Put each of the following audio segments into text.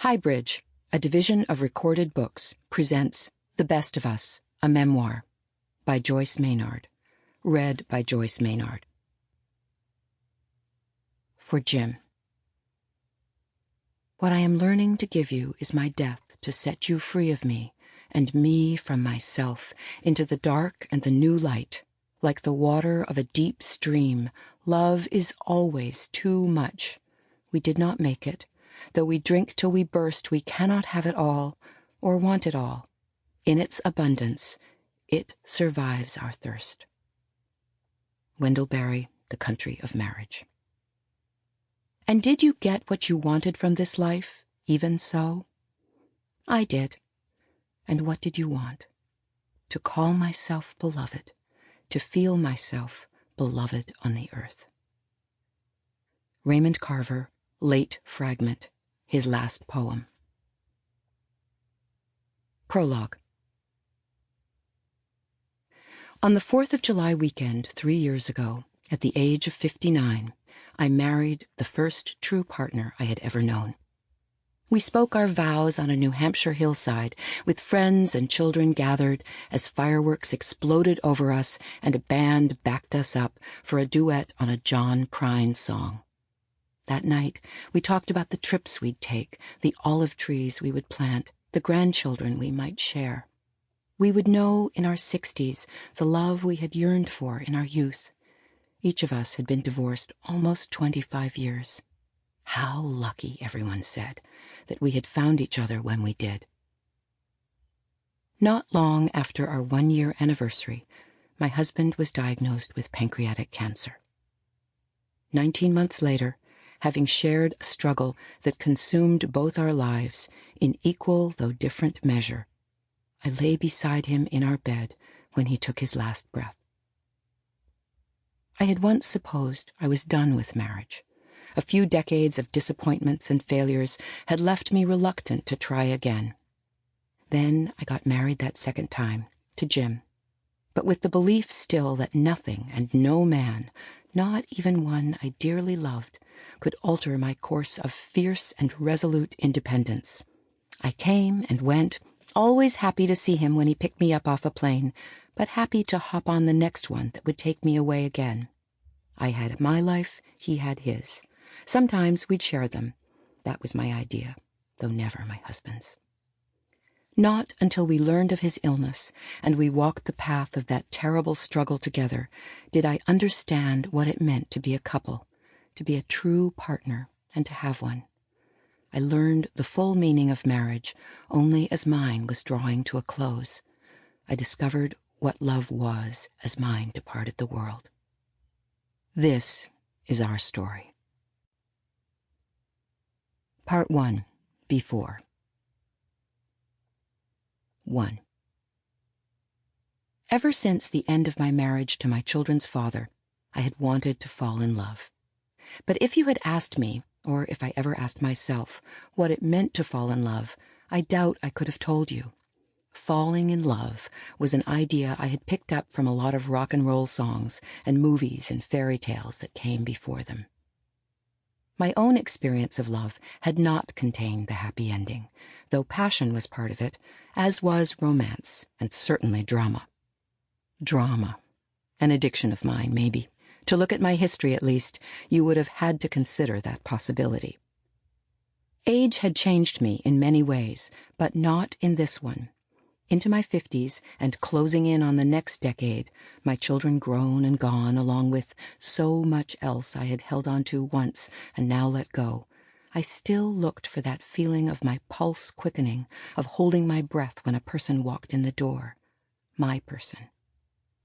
HighBridge, a division of Recorded Books, presents The Best of Us, a Memoir, by Joyce Maynard. Read by Joyce Maynard. For Jim. What I am learning to give you is my death to set you free of me, and me from myself, into the dark and the new light. Like the water of a deep stream, love is always too much. We did not make it. Though we drink till we burst, we cannot have it all, or want it all. In its abundance, it survives our thirst. Wendell Berry, The Country of Marriage. And did you get what you wanted from this life, even so? I did. And what did you want? To call myself beloved, to feel myself beloved on the earth. Raymond Carver, Late Fragment, his last poem. Prologue. On the 4th of July weekend 3 years ago, at the age of 59, I married the first true partner I had ever known. We spoke our vows on a New Hampshire hillside, with friends and children gathered as fireworks exploded over us and a band backed us up for a duet on a John Prine song. That night, we talked about the trips we'd take, the olive trees we would plant, the grandchildren we might share. We would know in our 60s the love we had yearned for in our youth. Each of us had been divorced almost 25 years. How lucky, everyone said, that we had found each other when we did. Not long after our 1-year anniversary, my husband was diagnosed with pancreatic cancer. 19 months later, having shared a struggle that consumed both our lives in equal though different measure, I lay beside him in our bed when he took his last breath. I had once supposed I was done with marriage. A few decades of disappointments and failures had left me reluctant to try again. Then I got married that second time, to Jim, but with the belief still that nothing and no man, not even one I dearly loved, could alter my course of fierce and resolute independence. I came and went, always happy to see him when he picked me up off a plane, but happy to hop on the next one that would take me away again. I had my life, he had his. Sometimes we'd share them. That was my idea, though never my husband's. Not until we learned of his illness and we walked the path of that terrible struggle together did I understand what it meant to be a couple, to be a true partner, and to have one. I learned the full meaning of marriage only as mine was drawing to a close. I discovered what love was as mine departed the world. This is our story. Part 1. Before. 1. Ever since the end of my marriage to my children's father, I had wanted to fall in love. But if you had asked me, or if I ever asked myself, what it meant to fall in love, I doubt I could have told you. Falling in love was an idea I had picked up from a lot of rock and roll songs and movies and fairy tales that came before them. My own experience of love had not contained the happy ending, though passion was part of it, as was romance and certainly drama. Drama. An addiction of mine, maybe. To look at my history, at least, you would have had to consider that possibility. Age had changed me in many ways, but not in this one. Into my 50s, and closing in on the next decade, my children grown and gone along with so much else I had held on to once and now let go, I still looked for that feeling of my pulse quickening, of holding my breath when a person walked in the door. My person.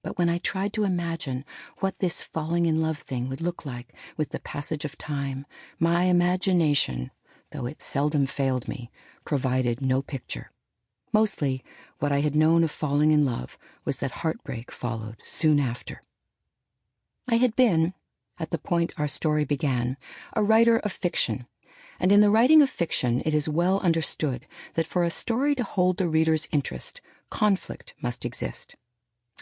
But when I tried to imagine what this falling in love thing would look like with the passage of time, my imagination, though it seldom failed me, provided no picture. Mostly, what I had known of falling in love was that heartbreak followed soon after. I had been, at the point our story began, a writer of fiction, and in the writing of fiction it is well understood that for a story to hold the reader's interest, conflict must exist.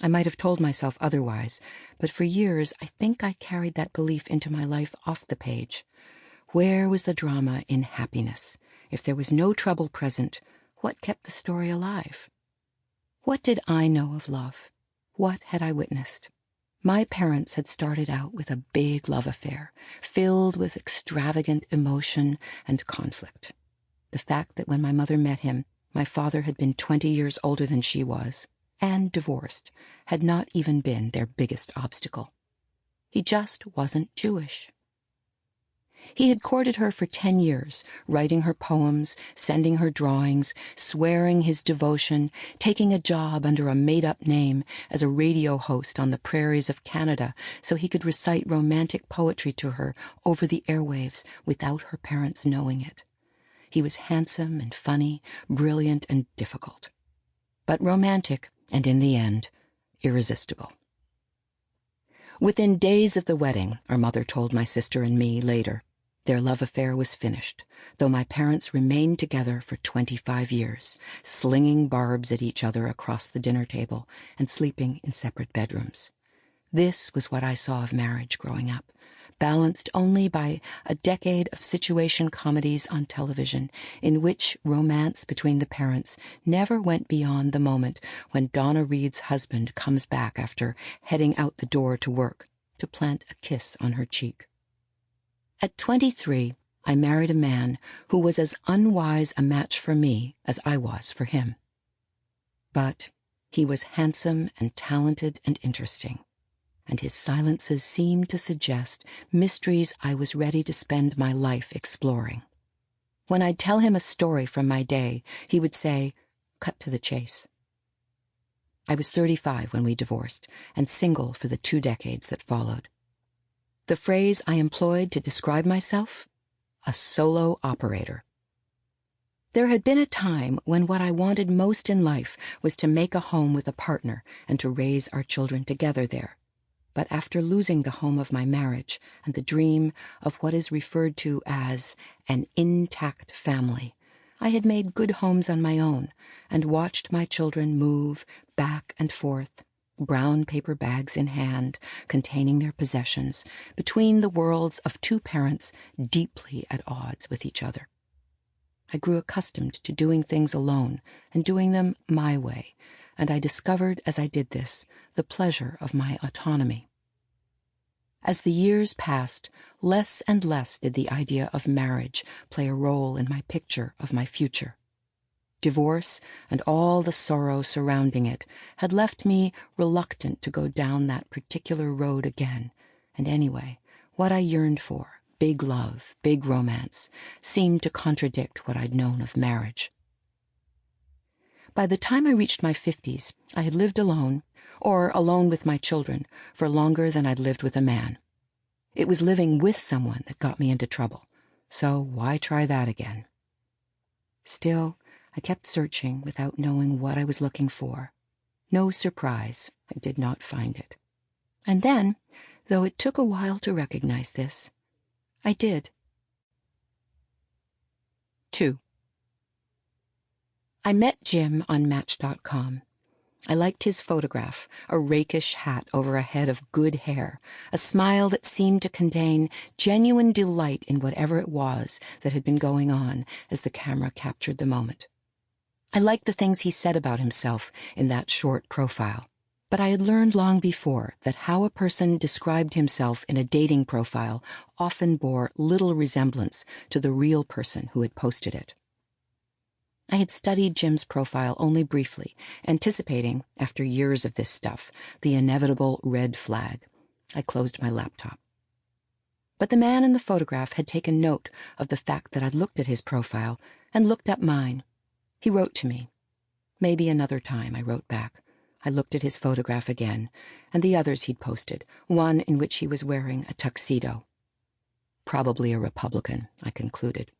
I might have told myself otherwise, but for years I think I carried that belief into my life off the page. Where was the drama in happiness, If there was no trouble present, what kept the story alive? What did I know of love? What had I witnessed? My parents had started out with a big love affair, filled with extravagant emotion and conflict. The fact that when my mother met him, my father had been 20 years older than she was, and divorced, had not even been their biggest obstacle. He just wasn't Jewish. He had courted her for 10 years, writing her poems, sending her drawings, swearing his devotion, taking a job under a made-up name as a radio host on the prairies of Canada so he could recite romantic poetry to her over the airwaves without her parents knowing it. He was handsome and funny, brilliant and difficult, but romantic and, in the end, irresistible. Within days of the wedding, our mother told my sister and me later, their love affair was finished, though my parents remained together for 25 years, slinging barbs at each other across the dinner table and sleeping in separate bedrooms. This was what I saw of marriage growing up, balanced only by a decade of situation comedies on television in which romance between the parents never went beyond the moment when Donna Reed's husband comes back after heading out the door to work to plant a kiss on her cheek. At 23, I married a man who was as unwise a match for me as I was for him. But he was handsome and talented and interesting, and his silences seemed to suggest mysteries I was ready to spend my life exploring. When I'd tell him a story from my day, he would say, "Cut to the chase." I was 35 when we divorced, and single for the 2 decades that followed. The phrase I employed to describe myself? A solo operator. There had been a time when what I wanted most in life was to make a home with a partner and to raise our children together there. But after losing the home of my marriage and the dream of what is referred to as an intact family, I had made good homes on my own and watched my children move back and forth, brown paper bags in hand, containing their possessions, between the worlds of 2 parents deeply at odds with each other. I grew accustomed to doing things alone and doing them my way, and I discovered as I did this the pleasure of my autonomy. As the years passed, less and less did the idea of marriage play a role in my picture of my future. Divorce and all the sorrow surrounding it had left me reluctant to go down that particular road again, and anyway, what I yearned for, big love, big romance, seemed to contradict what I'd known of marriage. By the time I reached my 50s, I had lived alone, or alone with my children, for longer than I'd lived with a man. It was living with someone that got me into trouble, so why try that again? Still, I kept searching without knowing what I was looking for. No surprise, I did not find it. And then, though it took a while to recognize this, I did. 2. I met Jim on Match.com. I liked his photograph, a rakish hat over a head of good hair, a smile that seemed to contain genuine delight in whatever it was that had been going on as the camera captured the moment. I liked the things he said about himself in that short profile, but I had learned long before that how a person described himself in a dating profile often bore little resemblance to the real person who had posted it. I had studied Jim's profile only briefly, anticipating, after years of this stuff, the inevitable red flag. I closed my laptop. But the man in the photograph had taken note of the fact that I'd looked at his profile and looked up mine. He wrote to me. Maybe another time, I wrote back. I looked at his photograph again, and the others he'd posted, one in which he was wearing a tuxedo. Probably a Republican, I concluded.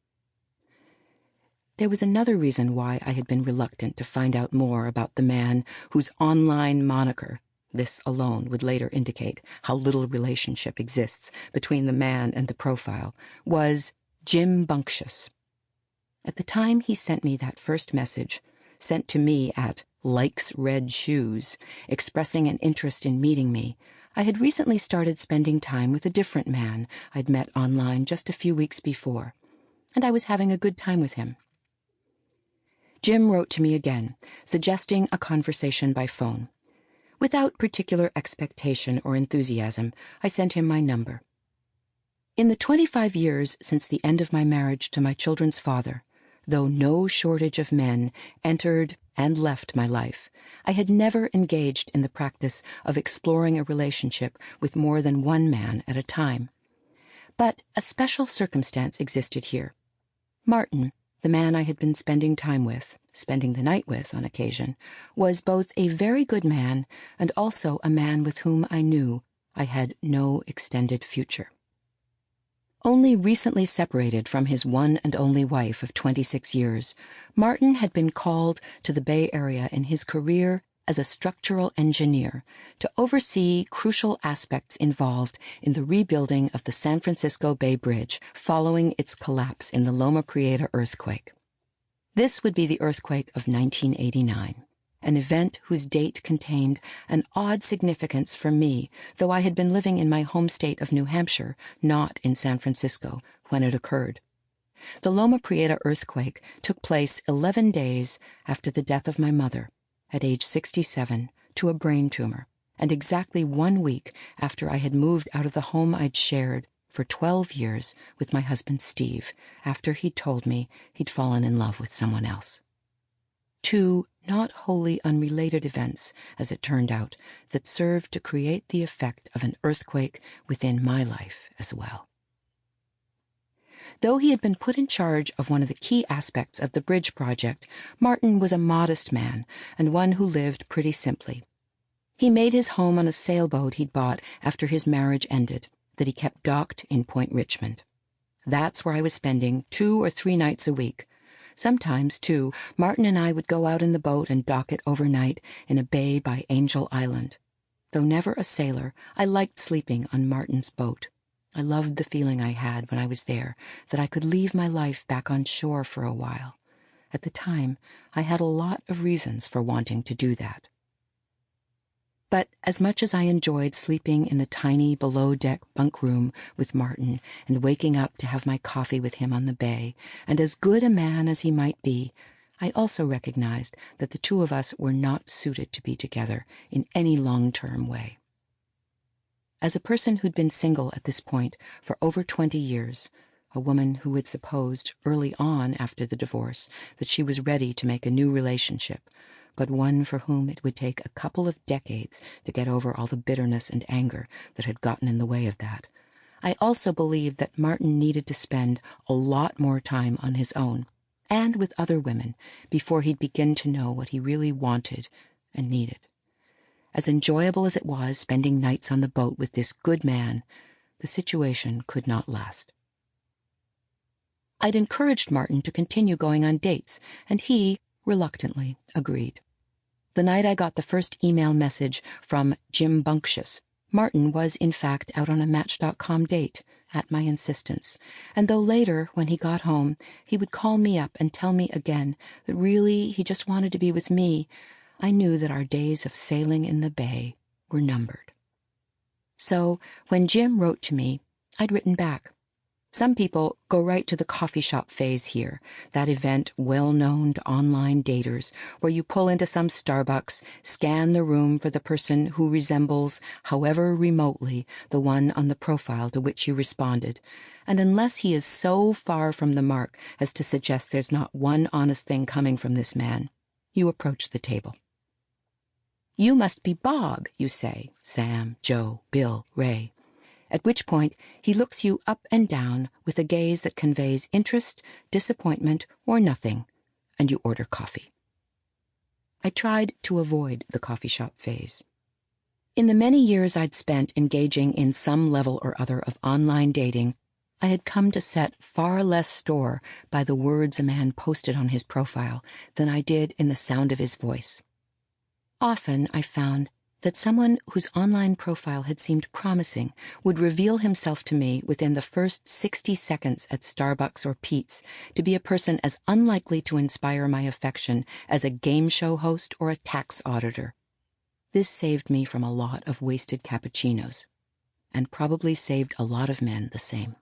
There was another reason why I had been reluctant to find out more about the man whose online moniker, this alone would later indicate how little relationship exists between the man and the profile, was Jim Bunctious. At the time he sent me that first message, sent to me at Likes Red Shoes, expressing an interest in meeting me, I had recently started spending time with a different man I'd met online just a few weeks before, and I was having a good time with him. Jim wrote to me again, suggesting a conversation by phone. Without particular expectation or enthusiasm, I sent him my number. In the 25 years since the end of my marriage to my children's father, though no shortage of men entered and left my life, I had never engaged in the practice of exploring a relationship with more than one man at a time. But a special circumstance existed here. Martin, the man I had been spending time with, spending the night with on occasion, was both a very good man and also a man with whom I knew I had no extended future. Only recently separated from his one and only wife of 26 years, Martin had been called to the Bay Area in his career as a structural engineer to oversee crucial aspects involved in the rebuilding of the San Francisco Bay Bridge following its collapse in the Loma Prieta earthquake. This would be the earthquake of 1989. An event whose date contained an odd significance for me, though I had been living in my home state of New Hampshire, not in San Francisco, when it occurred. The Loma Prieta earthquake took place 11 days after the death of my mother, at age 67, to a brain tumor, and exactly 1 week after I had moved out of the home I'd shared for 12 years with my husband Steve, after he'd told me he'd fallen in love with someone else. 2 not wholly unrelated events, as it turned out, that served to create the effect of an earthquake within my life as well. Though he had been put in charge of one of the key aspects of the bridge project, Martin was a modest man and one who lived pretty simply. He made his home on a sailboat he'd bought after his marriage ended, that he kept docked in Point Richmond. That's where I was spending 2 or 3 nights a week. Sometimes, too, Martin and I would go out in the boat and dock it overnight in a bay by Angel Island. Though never a sailor, I liked sleeping on Martin's boat. I loved the feeling I had when I was there, that I could leave my life back on shore for a while. At the time, I had a lot of reasons for wanting to do that. But as much as I enjoyed sleeping in the tiny below-deck bunk room with Martin and waking up to have my coffee with him on the bay, and as good a man as he might be, I also recognized that the two of us were not suited to be together in any long-term way. As a person who'd been single at this point for over 20 years, a woman who had supposed early on after the divorce that she was ready to make a new relationship, but one for whom it would take a couple of decades to get over all the bitterness and anger that had gotten in the way of that, I also believed that Martin needed to spend a lot more time on his own, and with other women, before he'd begin to know what he really wanted and needed. As enjoyable as it was spending nights on the boat with this good man, the situation could not last. I'd encouraged Martin to continue going on dates, and he, reluctantly, agreed. The night I got the first email message from Jim Bunctious, Martin was in fact out on a Match.com date, at my insistence, and though later, when he got home, he would call me up and tell me again that really he just wanted to be with me, I knew that our days of sailing in the bay were numbered. So, when Jim wrote to me, I'd written back. Some people go right to the coffee shop phase here, that event well-known to online daters, where you pull into some Starbucks, scan the room for the person who resembles, however remotely, the one on the profile to which you responded, and unless he is so far from the mark as to suggest there's not one honest thing coming from this man, you approach the table. You must be Bob, you say, Sam, Joe, Bill, Ray. At which point he looks you up and down with a gaze that conveys interest, disappointment, or nothing, and you order coffee. I tried to avoid the coffee shop phase. In the many years I'd spent engaging in some level or other of online dating, I had come to set far less store by the words a man posted on his profile than I did in the sound of his voice. Often I found that someone whose online profile had seemed promising would reveal himself to me within the first 60 seconds at Starbucks or Pete's to be a person as unlikely to inspire my affection as a game show host or a tax auditor. This saved me from a lot of wasted cappuccinos, and probably saved a lot of men the same.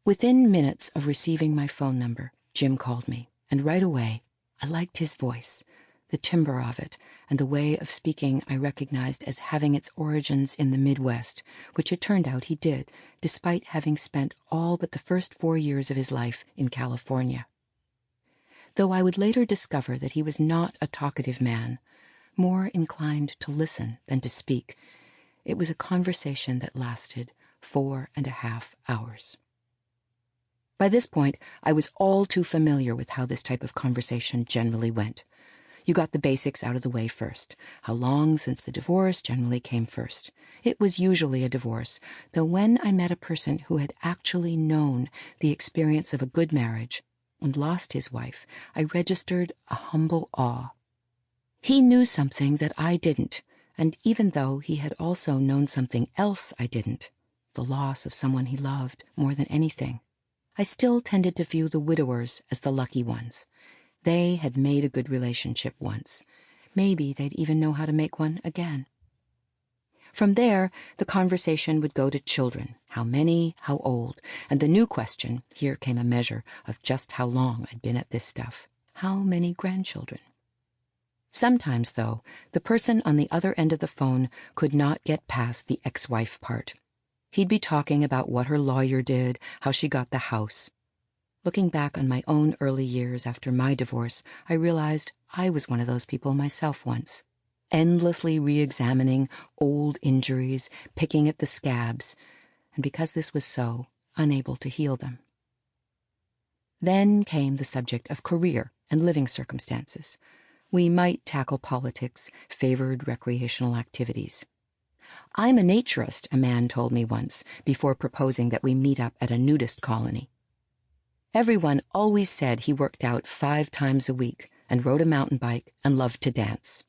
Within minutes of receiving my phone number, Jim called me, and right away I liked his voice, the timbre of it, and the way of speaking I recognized as having its origins in the Midwest, which it turned out he did, despite having spent all but the first 4 years of his life in California. Though I would later discover that he was not a talkative man, more inclined to listen than to speak, it was a conversation that lasted 4.5 hours. By this point, I was all too familiar with how this type of conversation generally went. You got the basics out of the way first. How long since the divorce generally came first. It was usually a divorce, though when I met a person who had actually known the experience of a good marriage and lost his wife, I registered a humble awe. He knew something that I didn't, and even though he had also known something else I didn't, the loss of someone he loved more than anything, I still tended to view the widowers as the lucky ones. They had made a good relationship once. Maybe they'd even know how to make one again. From there, the conversation would go to children, how many, how old, and the new question, here came a measure of just how long I'd been at this stuff, how many grandchildren? Sometimes, though, the person on the other end of the phone could not get past the ex-wife part. He'd be talking about what her lawyer did, how she got the house. Looking back on my own early years after my divorce, I realized I was one of those people myself once, endlessly re-examining old injuries, picking at the scabs, and because this was so, unable to heal them. Then came the subject of career and living circumstances. We might tackle politics, favored recreational activities. I'm a naturist, a man told me once, before proposing that we meet up at a nudist colony. Everyone always said he worked out 5 times a week and rode a mountain bike and loved to dance.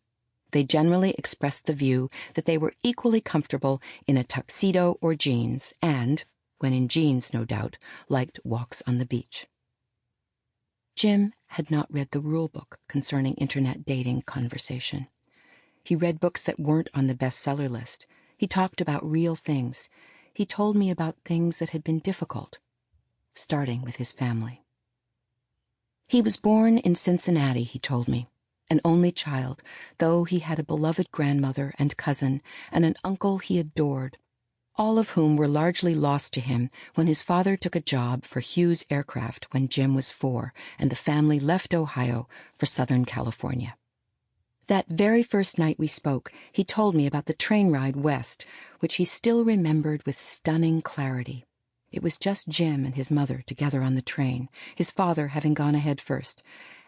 They generally expressed the view that they were equally comfortable in a tuxedo or jeans and, when in jeans no doubt, liked walks on the beach. Jim had not read the rule book concerning internet dating conversation. He read books that weren't on the bestseller list. He talked about real things. He told me about things that had been difficult, starting with his family. He was born in Cincinnati, he told me, an only child, though he had a beloved grandmother and cousin and an uncle he adored, all of whom were largely lost to him when his father took a job for Hughes Aircraft when Jim was 4 and the family left Ohio for Southern California. That very first night we spoke, he told me about the train ride west, which he still remembered with stunning clarity. It was just Jim and his mother together on the train, his father having gone ahead first,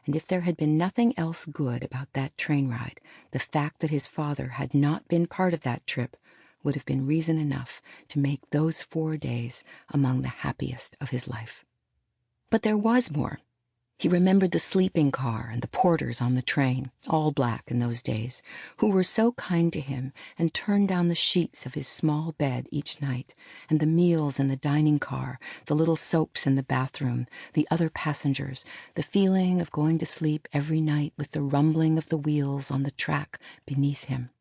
and if there had been nothing else good about that train ride, the fact that his father had not been part of that trip would have been reason enough to make those 4 days among the happiest of his life. But there was more. He remembered the sleeping car and the porters on the train, all black in those days, who were so kind to him and turned down the sheets of his small bed each night, and the meals in the dining car, the little soaps in the bathroom, the other passengers, the feeling of going to sleep every night with the rumbling of the wheels on the track beneath him.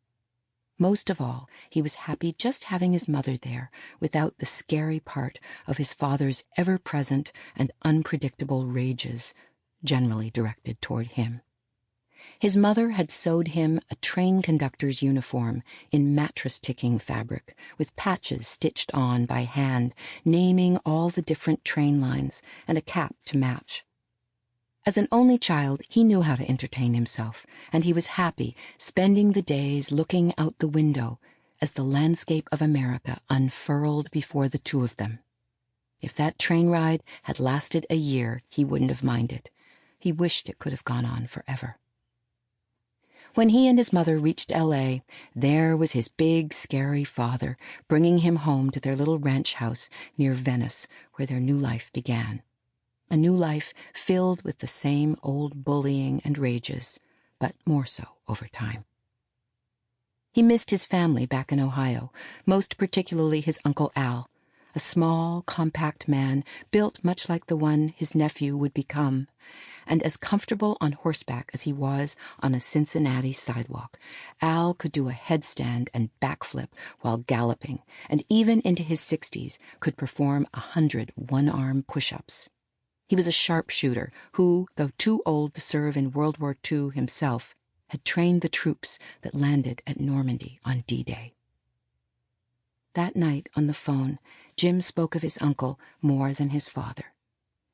Most of all, he was happy just having his mother there, without the scary part of his father's ever-present and unpredictable rages, generally directed toward him. His mother had sewed him a train conductor's uniform in mattress-ticking fabric, with patches stitched on by hand, naming all the different train lines, and a cap to match. As an only child, he knew how to entertain himself, and he was happy spending the days looking out the window as the landscape of America unfurled before the two of them. If that train ride had lasted a year, he wouldn't have minded. He wished it could have gone on forever. When he and his mother reached L.A., there was his big, scary father, bringing him home to their little ranch house near Venice, where their new life began. A new life filled with the same old bullying and rages, but more so over time. He missed his family back in Ohio, most particularly his Uncle Al, a small, compact man built much like the one his nephew would become, and as comfortable on horseback as he was on a Cincinnati sidewalk. Al could do a headstand and backflip while galloping, and even into his 60s could perform 100 one-arm push-ups. He was a sharpshooter who, though too old to serve in World War II himself, had trained the troops that landed at Normandy on D-Day. That night on the phone, Jim spoke of his uncle more than his father.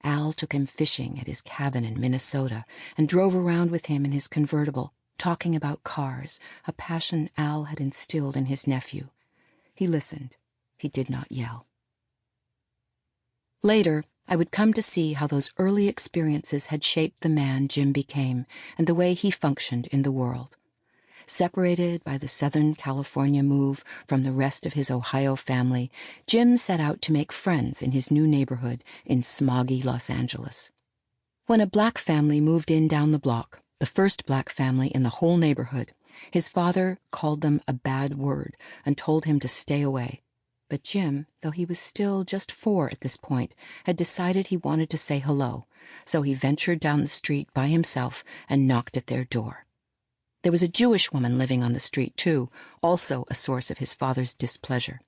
Al took him fishing at his cabin in Minnesota and drove around with him in his convertible, talking about cars, a passion Al had instilled in his nephew. He listened. He did not yell. Later, I would come to see how those early experiences had shaped the man Jim became and the way he functioned in the world. Separated by the Southern California move from the rest of his Ohio family, Jim set out to make friends in his new neighborhood in smoggy Los Angeles. When a black family moved in down the block, the first black family in the whole neighborhood, his father called them a bad word and told him to stay away. But Jim, though he was still just 4 at this point, had decided he wanted to say hello, so he ventured down the street by himself and knocked at their door. There was a Jewish woman living on the street, too, also a source of his father's displeasure.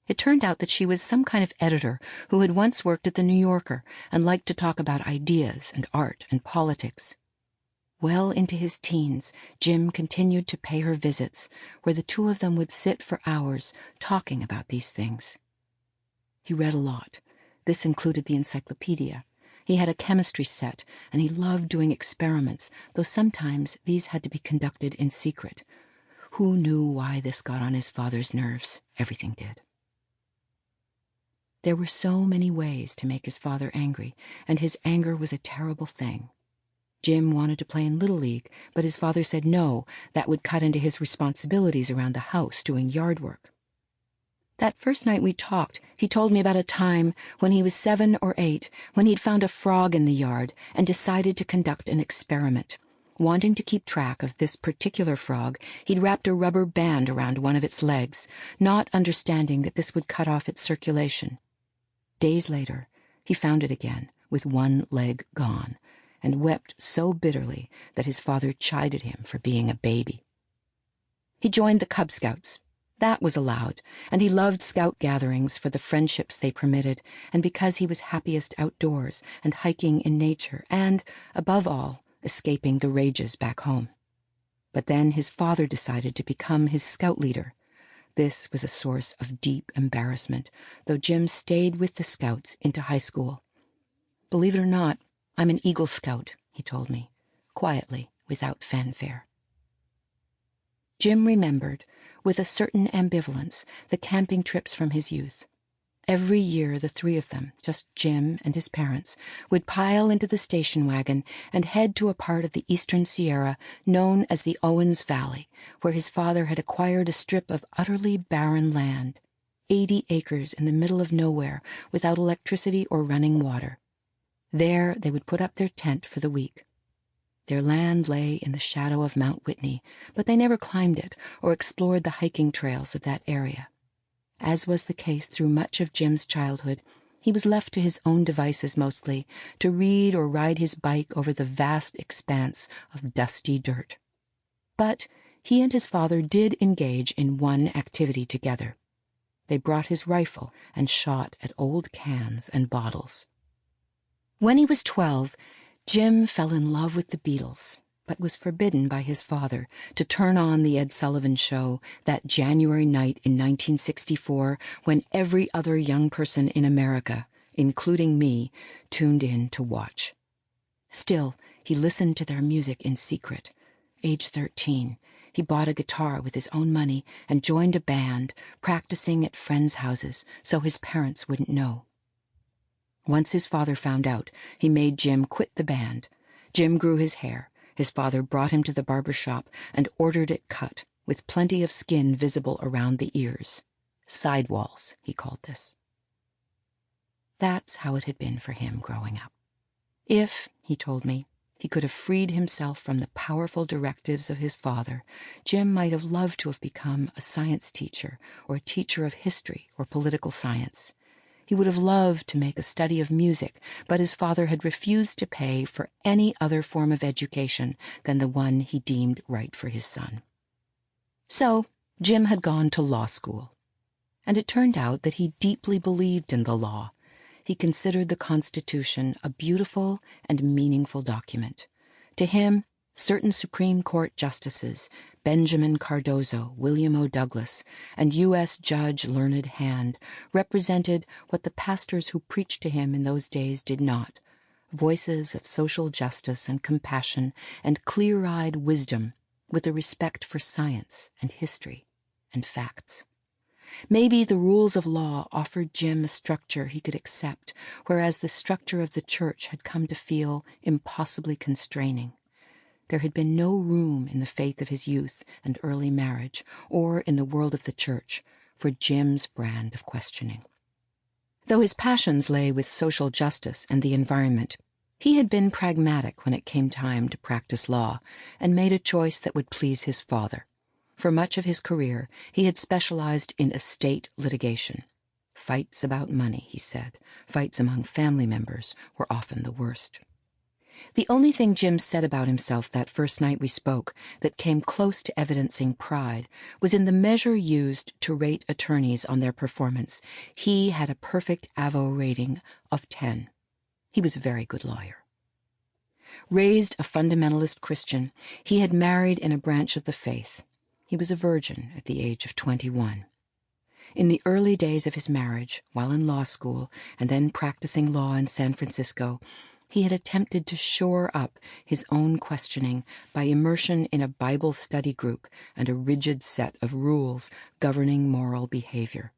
It turned out that she was some kind of editor who had once worked at the New Yorker and liked to talk about ideas and art and politics. Well into his teens, Jim continued to pay her visits, where the two of them would sit for hours talking about these things. He read a lot. This included the encyclopedia. He had a chemistry set, and he loved doing experiments, though sometimes these had to be conducted in secret. Who knew why this got on his father's nerves? Everything did. There were so many ways to make his father angry, and his anger was a terrible thing. Jim wanted to play in Little League, but his father said no, that would cut into his responsibilities around the house doing yard work. That first night we talked, he told me about a time when he was 7 or 8, when he'd found a frog in the yard and decided to conduct an experiment. Wanting to keep track of this particular frog, he'd wrapped a rubber band around one of its legs, not understanding that this would cut off its circulation. Days later, he found it again, with one leg gone, and wept so bitterly that his father chided him for being a baby. He joined the Cub Scouts. That was allowed, and he loved scout gatherings for the friendships they permitted, and because he was happiest outdoors and hiking in nature and, above all, escaping the rages back home. But then his father decided to become his scout leader. This was a source of deep embarrassment, though Jim stayed with the Scouts into high school. "Believe it or not, I'm an Eagle Scout," he told me, quietly, without fanfare. Jim remembered, with a certain ambivalence, the camping trips from his youth. Every year the 3 of them, just Jim and his parents, would pile into the station wagon and head to a part of the eastern Sierra known as the Owens Valley, where his father had acquired a strip of utterly barren land, 80 acres in the middle of nowhere, without electricity or running water. There they would put up their tent for the week. Their land lay in the shadow of Mount Whitney, but they never climbed it or explored the hiking trails of that area. As was the case through much of Jim's childhood, he was left to his own devices mostly, to read or ride his bike over the vast expanse of dusty dirt. But he and his father did engage in one activity together. They brought his rifle and shot at old cans and bottles. When he was 12, Jim fell in love with the Beatles, but was forbidden by his father to turn on the Ed Sullivan Show that January night in 1964 when every other young person in America, including me, tuned in to watch. Still, he listened to their music in secret. Age 13, he bought a guitar with his own money and joined a band, practicing at friends' houses so his parents wouldn't know. Once his father found out, he made Jim quit the band. Jim grew his hair. His father brought him to the barber shop and ordered it cut, with plenty of skin visible around the ears. Sidewalls, he called this. That's how it had been for him growing up. If, he told me, he could have freed himself from the powerful directives of his father, Jim might have loved to have become a science teacher or a teacher of history or political science. He would have loved to make a study of music, but his father had refused to pay for any other form of education than the one he deemed right for his son. So Jim had gone to law school, and it turned out that he deeply believed in the law. he considered the Constitution a beautiful and meaningful document. To him, certain Supreme Court justices, Benjamin Cardozo, William O. Douglas, and U.S. Judge Learned Hand, represented what the pastors who preached to him in those days did not: voices of social justice and compassion and clear-eyed wisdom, with a respect for science and history and facts. Maybe the rules of law offered Jim a structure he could accept, whereas the structure of the church had come to feel impossibly constraining. There had been no room in the faith of his youth and early marriage, or in the world of the church, for Jim's brand of questioning. Though his passions lay with social justice and the environment, he had been pragmatic when it came time to practice law, and made a choice that would please his father. For much of his career, he had specialized in estate litigation. Fights about money, he said, fights among family members, were often the worst. The only thing Jim said about himself that first night we spoke that came close to evidencing pride was in the measure used to rate attorneys on their performance. He had a perfect AVO rating of 10. He was a very good lawyer. Raised a fundamentalist Christian, he had married in a branch of the faith. He was a virgin at the age of 21. In the early days of his marriage, while in law school and then practicing law in San Francisco, he had attempted to shore up his own questioning by immersion in a Bible study group and a rigid set of rules governing moral behavior.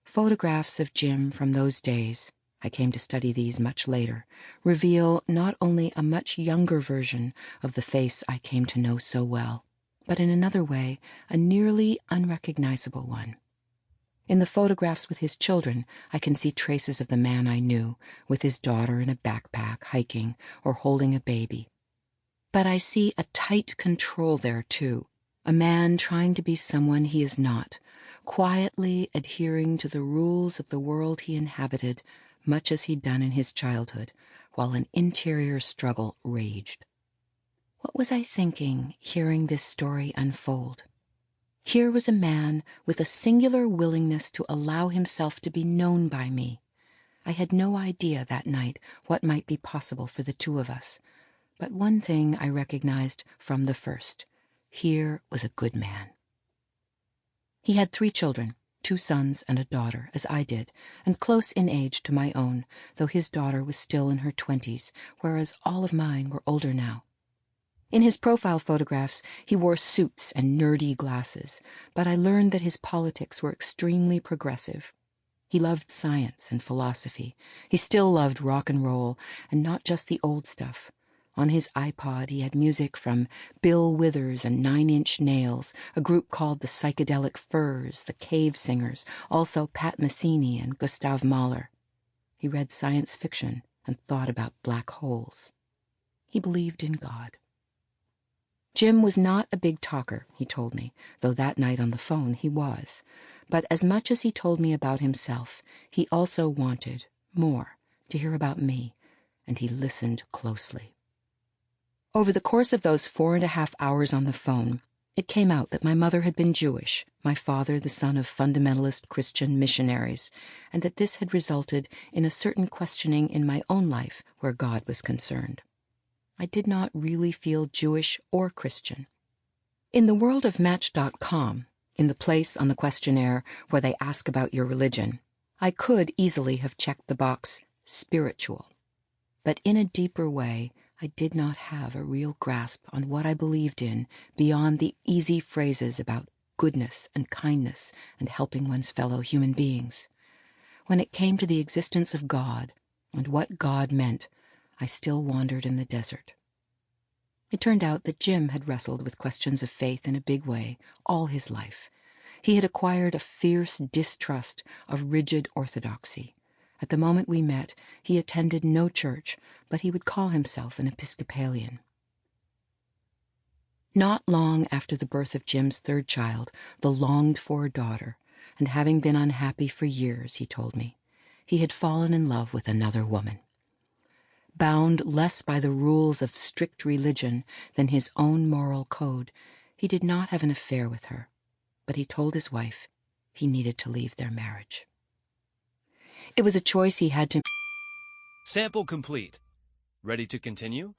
Photographs of Jim from those days, I came to study these much later, reveal not only a much younger version of the face I came to know so well, but in another way, a nearly unrecognizable one. In the photographs with his children, I can see traces of the man I knew, with his daughter in a backpack, hiking, or holding a baby. But I see a tight control there, too, a man trying to be someone he is not, quietly adhering to the rules of the world he inhabited, much as he'd done in his childhood, while an interior struggle raged. What was I thinking, hearing this story unfold? Here was a man with a singular willingness to allow himself to be known by me. I had no idea that night what might be possible for the two of us. But one thing I recognized from the first: here was a good man. He had 3 children, 2 sons and a daughter, as I did, and close in age to my own, though his daughter was still in her 20s, whereas all of mine were older now. In his profile photographs, he wore suits and nerdy glasses, but I learned that his politics were extremely progressive. He loved science and philosophy. He still loved rock and roll, and not just the old stuff. On his iPod, he had music from Bill Withers and 9 Inch Nails, a group called the Psychedelic Furs, the Cave Singers, also Pat Metheny and Gustav Mahler. He read science fiction and thought about black holes. He believed in God. Jim was not a big talker, he told me, though that night on the phone he was. But as much as he told me about himself, he also wanted more, to hear about me, and he listened closely. Over the course of those 4.5 hours on the phone, it came out that my mother had been Jewish, my father the son of fundamentalist Christian missionaries, and that this had resulted in a certain questioning in my own life where God was concerned. I did not really feel Jewish or Christian. In the world of Match.com, in the place on the questionnaire where they ask about your religion, I could easily have checked the box spiritual. But in a deeper way, I did not have a real grasp on what I believed in beyond the easy phrases about goodness and kindness and helping one's fellow human beings. When it came to the existence of God and what God meant, I still wandered in the desert. It turned out that Jim had wrestled with questions of faith in a big way all his life. He had acquired a fierce distrust of rigid orthodoxy. At the moment we met, he attended no church, but he would call himself an Episcopalian. Not long after the birth of Jim's 3rd child, the longed-for daughter, and having been unhappy for years, he told me, he had fallen in love with another woman. Bound less by the rules of strict religion than his own moral code, he did not have an affair with her, but he told his wife he needed to leave their marriage. It was a choice he had to. Sample complete. Ready to continue?